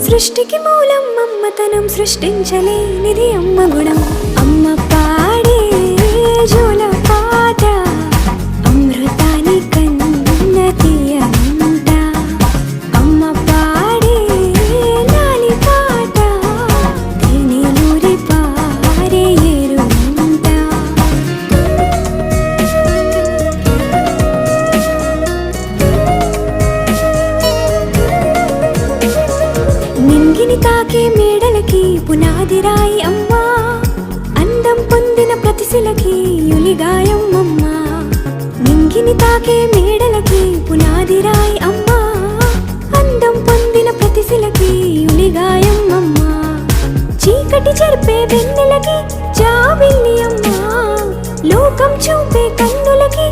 సృష్టికి మూలం అమ్మతనం, సృష్టించలేనిది అమ్మ గుణం. అమ్మ పాడే జోల పాట అమృతాని కన్న తీయంట. అమ్మ పాడే లాలి పాట తేనెలూరి పారే ఏరుంట. నింగిని తాకే మేడలకి పునాది రాయి అమ్మా, అందం పొందిన ప్రతిశిలకి యులిగాయం అమ్మా. నింగిని తాకే మేడలకి పునాది రాయి అమ్మా, అందం పొందిన ప్రతిశిలకి యులిగాయం అమ్మా. చీకటి చెరిపే వెన్నెలకి జాబిల్లి అమ్మా, లోకం చూపే కన్నులకి